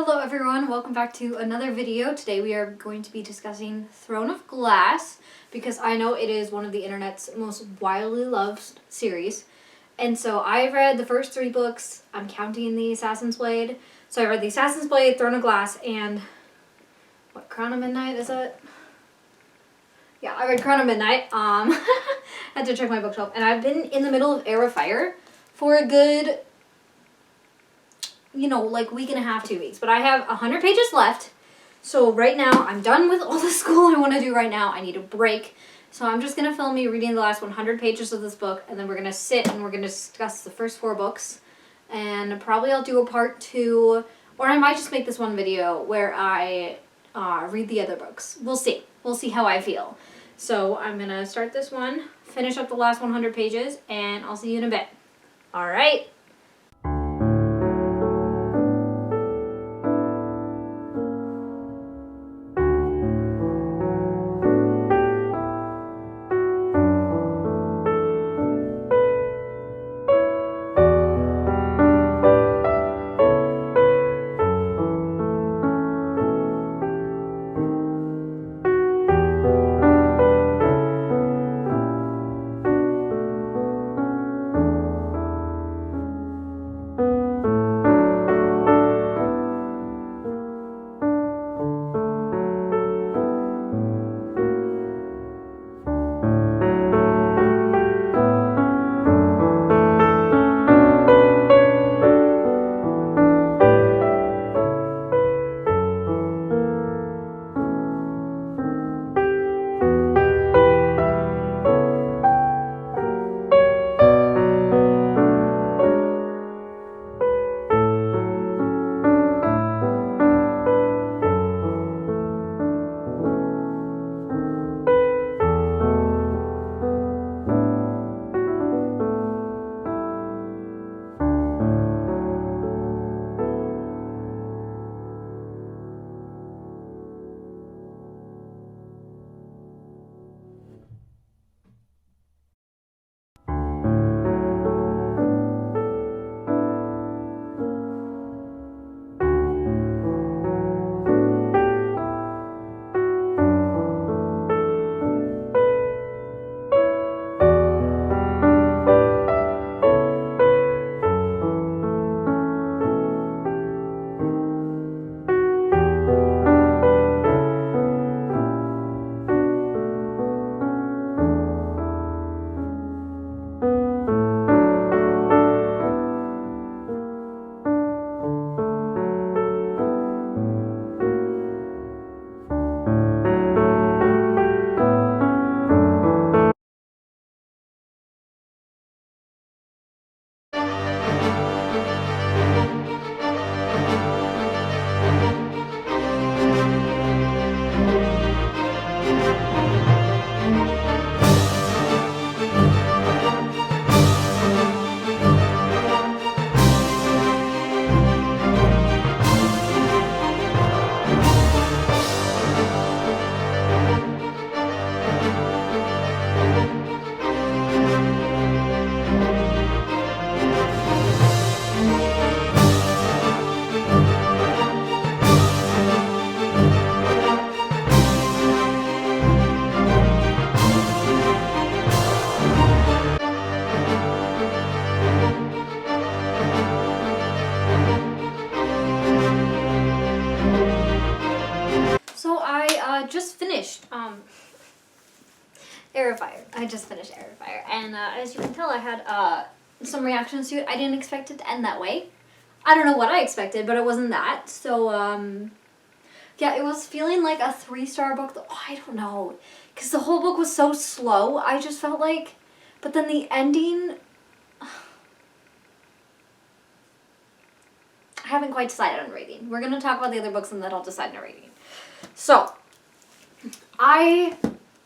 Hello everyone, welcome back to another video. Today we are going to be discussing Throne of Glass because I know it is one of the internet's most widely loved series. And so I've read the first 3 books. I'm counting the Assassin's Blade. So I read the Assassin's Blade, Throne of Glass, and what, Crown of Midnight is it? Yeah, I read Crown of Midnight. Had to check my bookshelf. And I've been in the middle of Heir of Fire for a good, like week and a half, 2 weeks. But I have 100 pages left. So right now, I'm done with all the school I want to do right now. I need a break. So I'm just going to film me reading the last 100 pages of this book. And then we're going to sit and we're going to discuss the first 4 books. And probably I'll do a part 2. Or I might just make this one video where I read the other books. We'll see. We'll see how I feel. So I'm going to start this one, finish up the last 100 pages, and I'll see you in a bit. All right. So I just finished Heir of Fire. I just finished Heir of Fire. And as you can tell, I had some reactions to it. I didn't expect it to end that way. I don't know what I expected, but it wasn't that. So, yeah, it was feeling like a 3-star book. Oh, I don't know. Because the whole book was so slow. I just felt like... But then the ending... I haven't quite decided on rating. We're going to talk about the other books and then I'll decide on a rating. So, I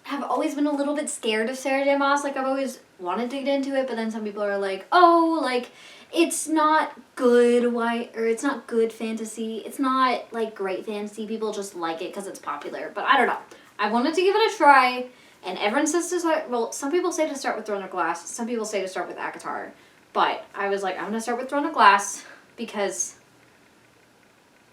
have always been a little bit scared of Sarah J Maas. Like, I've always wanted to get into it, but then some people are like, oh, like, it's not good, or it's not good fantasy. It's not, like, great fantasy. People just like it because it's popular. But I don't know. I wanted to give it a try, and everyone says to start, well, some people say to start with Throne of Glass. Some people say to start with ACOTAR. But I was like, I'm going to start with Throne of Glass because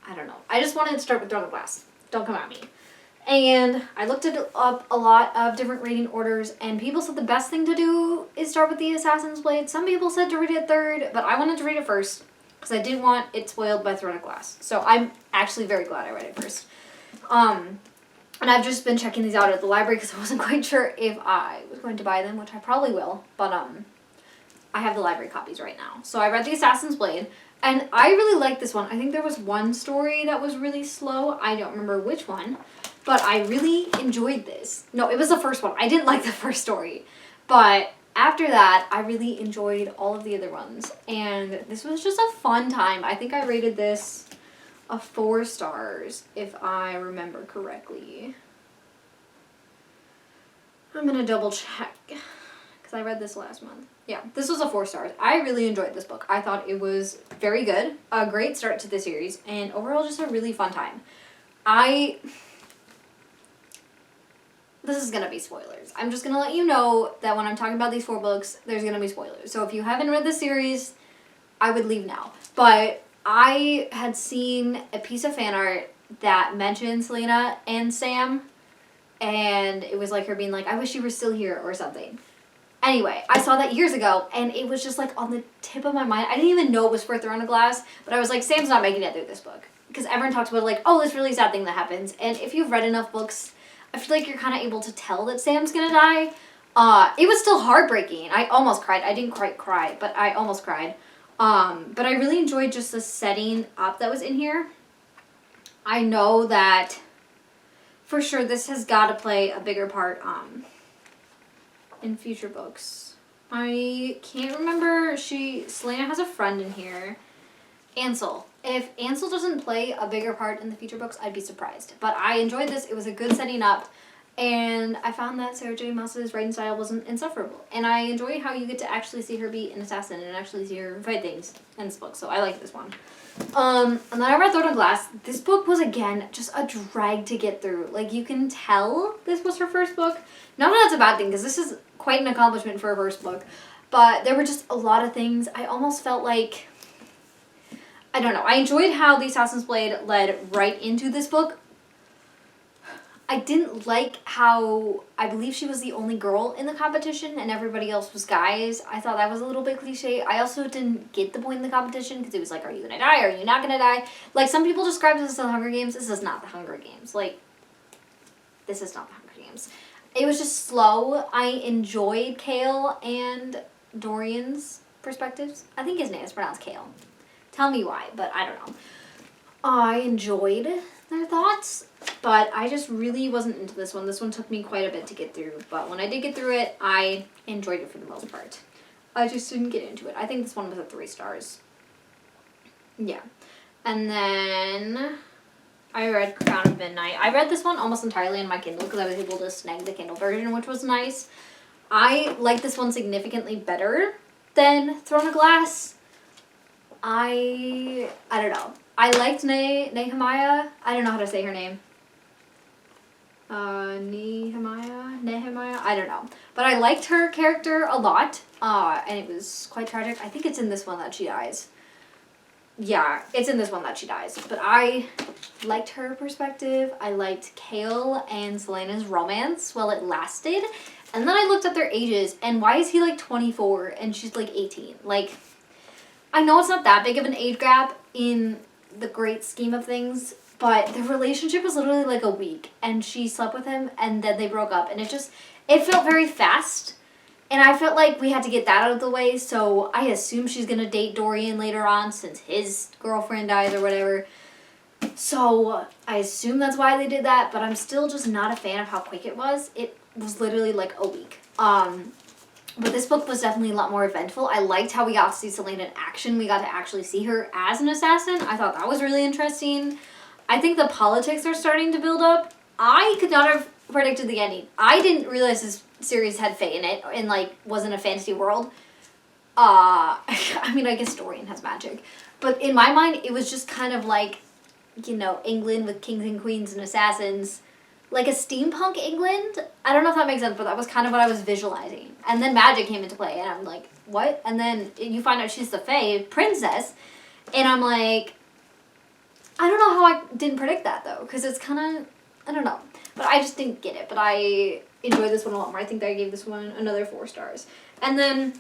I don't know. I just wanted to start with Throne of Glass. Don't come at me. And I looked up a lot of different reading orders, and people said the best thing to do is start with the Assassin's Blade. Some people said to read it third, but I wanted to read it first because I didn't want it spoiled by Throne of Glass. So I'm actually very glad I read it first. And I've just been checking these out at the library because I wasn't quite sure if I was going to buy them, which I probably will, but I have the library copies right now. So I read the Assassin's Blade, and I really liked this one. I think there was one story that was really slow. I don't remember which one. But I really enjoyed this. No, it was the first one. I didn't like the first story. But after that, I really enjoyed all of the other ones. And this was just a fun time. I think I rated this a 4 stars, if I remember correctly. I'm going to double check. Because I read this last month. Yeah, this was a 4 stars. I really enjoyed this book. I thought it was very good. A great start to the series. And overall, just a really fun time. This is going to be spoilers. I'm just going to let you know that when I'm talking about these 4 books, there's going to be spoilers. So if you haven't read the series, I would leave now. But I had seen a piece of fan art that mentioned Selena and Sam. And it was like her being like, I wish you were still here or something. Anyway, I saw that years ago, and it was just like on the tip of my mind. I didn't even know it was for Throne of Glass, but I was like, Sam's not making it through this book. Because everyone talks about like, oh, this really sad thing that happens. And if you've read enough books, I feel like you're kind of able to tell that Sam's gonna die. It was still heartbreaking. I almost cried. I didn't quite cry, but I almost cried. But I really enjoyed just the setting up that was in here. I know that for sure this has got to play a bigger part in future books. I can't remember. Selena has a friend in here. Ansel. If Ansel doesn't play a bigger part in the future books, I'd be surprised. But I enjoyed this. It was a good setting up. And I found that Sarah J Maas's writing style wasn't insufferable. And I enjoyed how you get to actually see her be an assassin and actually see her fight things in this book. So I like this one. And then I read Throne of Glass. This book was, again, just a drag to get through. Like, you can tell this was her first book. Not that that's a bad thing, because this is quite an accomplishment for a first book. But there were just a lot of things. I almost felt like... I don't know. I enjoyed how the Assassin's Blade led right into this book. I didn't like how I believe she was the only girl in the competition and everybody else was guys. I thought that was a little bit cliche. I also didn't get the point in the competition because it was like, are you going to die? Are you not going to die? Like, some people describe this as the Hunger Games. This is not the Hunger Games. Like, this is not the Hunger Games. It was just slow. I enjoyed Kale and Dorian's perspectives. I think his name is pronounced Kale. Tell me why, but I don't know. I enjoyed their thoughts, but I just really wasn't into this one. This one took me quite a bit to get through, but when I did get through it, I enjoyed it for the most part. I just didn't get into it. I think this one was at 3 stars. Yeah. And then I read Crown of Midnight. I read this one almost entirely on my Kindle because I was able to snag the Kindle version, which was nice. I like this one significantly better than Throne of Glass. I don't know. I liked Nehemiah. I don't know how to say her name. Nehemiah? I don't know. But I liked her character a lot. And it was quite tragic. I think it's in this one that she dies. Yeah, it's in this one that she dies. But I liked her perspective. I liked Kale and Selena's romance while it lasted. And then I looked at their ages. And why is he like 24 and she's like 18? Like... I know it's not that big of an age gap in the great scheme of things, but the relationship was literally like a week, and she slept with him, and then they broke up, and it felt very fast, and I felt like we had to get that out of the way, so I assume she's going to date Dorian later on, since his girlfriend dies or whatever, so I assume that's why they did that, but I'm still just not a fan of how quick it was. It was literally like a week. But this book was definitely a lot more eventful. I liked how we got to see Selena in action. We got to actually see her as an assassin. I thought that was really interesting. I think the politics are starting to build up. I could not have predicted the ending. I didn't realize this series had Fae in it and, like, was in a fantasy world. I mean, I guess Dorian has magic. But in my mind, it was just kind of like, you know, England with kings and queens and assassins. Like a steampunk England? I don't know if that makes sense, but that was kind of what I was visualizing. And then magic came into play, and I'm like, what? And then you find out she's the Fae princess, and I'm like, I don't know how I didn't predict that though, because it's kind of, I don't know. But I just didn't get it. But I enjoyed this one a lot more. I think that I gave this one another 4 stars. And then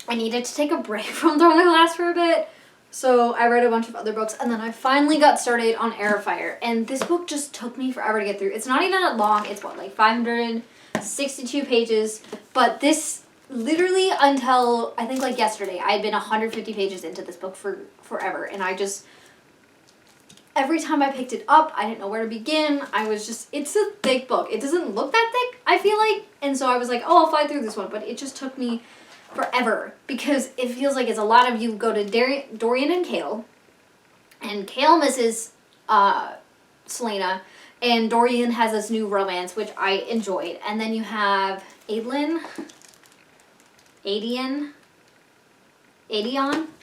I needed to take a break from Throwing the Glass for a bit. So I read a bunch of other books. And then I finally got started on Air of Fire. And this book just took me forever to get through. It's not even that long. It's what, like 562 pages. But this, literally until, I think like yesterday, I had been 150 pages into this book for forever. And I just... Every time I picked it up, I didn't know where to begin. I was just, it's a thick book. It doesn't look that thick, I feel like. And so I was like, oh, I'll fly through this one. But it just took me forever because it feels like it's a lot of you go to Dorian and Kale. And Kale misses Selena. And Dorian has this new romance, which I enjoyed. And then you have Adion? I'm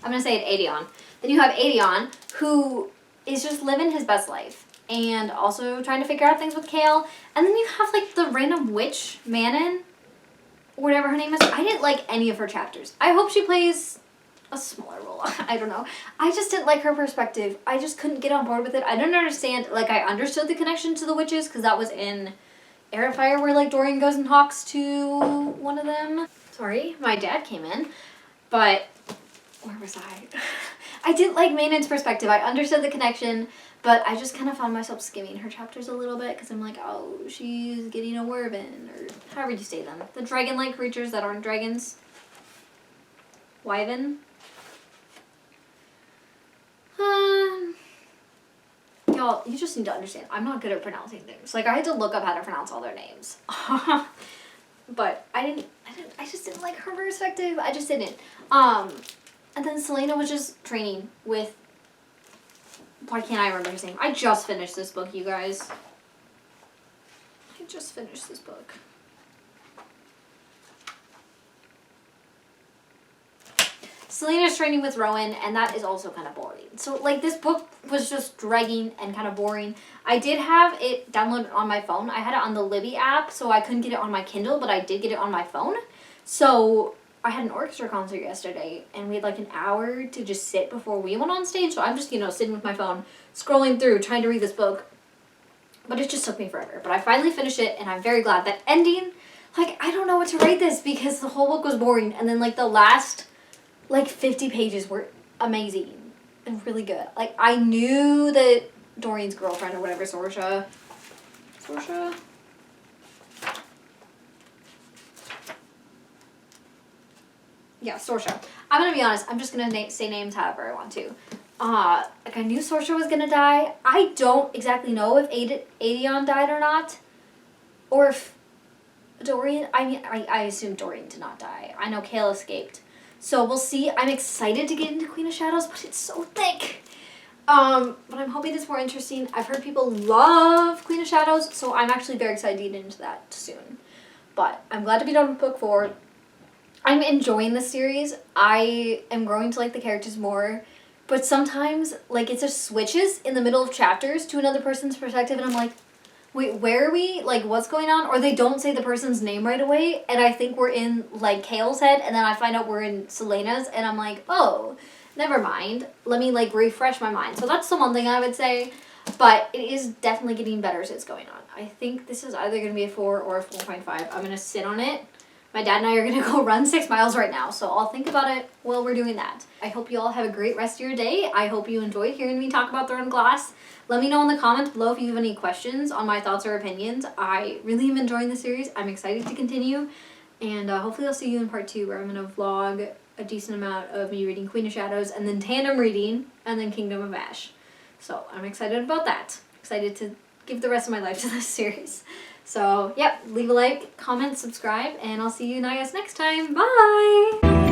going to say it Adion. Then you have Adion, who... is just living his best life and also trying to figure out things with Kale. And then you have like the random witch, Manon, whatever her name is. I didn't like any of her chapters. I hope she plays a smaller role. I don't know. I just didn't like her perspective. I just couldn't get on board with it. I didn't understand, like I understood the connection to the witches because that was in Air of Fire where like Dorian goes and talks to one of them. Sorry, my dad came in, but where was I? I didn't like Manon's perspective. I understood the connection, but I just kind of found myself skimming her chapters a little bit because I'm like, oh, she's getting a wyvern, or however you say them. The dragon-like creatures that aren't dragons. Wyvern. Y'all, you just need to understand. I'm not good at pronouncing things. Like, I had to look up how to pronounce all their names. But I just didn't like her perspective. I just didn't. And then Selena was just training with... Why can't I remember his name? I just finished this book, you guys. I just finished this book. Selena's training with Rowan, and that is also kind of boring. So, like, this book was just dragging and kind of boring. I did have it downloaded on my phone. I had it on the Libby app, so I couldn't get it on my Kindle, but I did get it on my phone. So... I had an orchestra concert yesterday, and we had like an hour to just sit before we went on stage, so I'm just, sitting with my phone, scrolling through, trying to read this book, but it just took me forever. But I finally finished it, and I'm very glad. That ending, like, I don't know what to rate this, because the whole book was boring, and then, like, the last, like, 50 pages were amazing and really good. Like, I knew that Dorian's girlfriend, or whatever, Sorsha? Yeah, Sorsha. I'm gonna be honest, I'm just gonna say names however I want to. Like I knew Sorsha was gonna die. I don't exactly know if Adion died or not. Or if Dorian, I assume Dorian did not die. I know Kale escaped. So we'll see. I'm excited to get into Queen of Shadows, but it's so thick. But I'm hoping it's more interesting. I've heard people love Queen of Shadows, so I'm actually very excited to get into that soon. But I'm glad to be done with book 4. I'm enjoying this series. I am growing to like the characters more. But sometimes, like, it just switches in the middle of chapters to another person's perspective, and I'm like, wait, where are we? Like, what's going on? Or they don't say the person's name right away, and I think we're in, like, Kale's head, and then I find out we're in Selena's, and I'm like, oh, never mind. Let me, like, refresh my mind. So that's the one thing I would say. But it is definitely getting better as it's going on. I think this is either going to be a 4 or a 4.5. I'm going to sit on it. My dad and I are going to go run 6 miles right now, so I'll think about it while we're doing that. I hope you all have a great rest of your day. I hope you enjoyed hearing me talk about Throne Glass. Let me know in the comments below if you have any questions on my thoughts or opinions. I really am enjoying the series. I'm excited to continue, and hopefully I'll see you in part 2 where I'm going to vlog a decent amount of me reading Queen of Shadows, and then tandem reading, and then Kingdom of Ash. So I'm excited about that. Excited to give the rest of my life to this series. So, yep, leave a like, comment, subscribe, and I'll see you guys next time. Bye!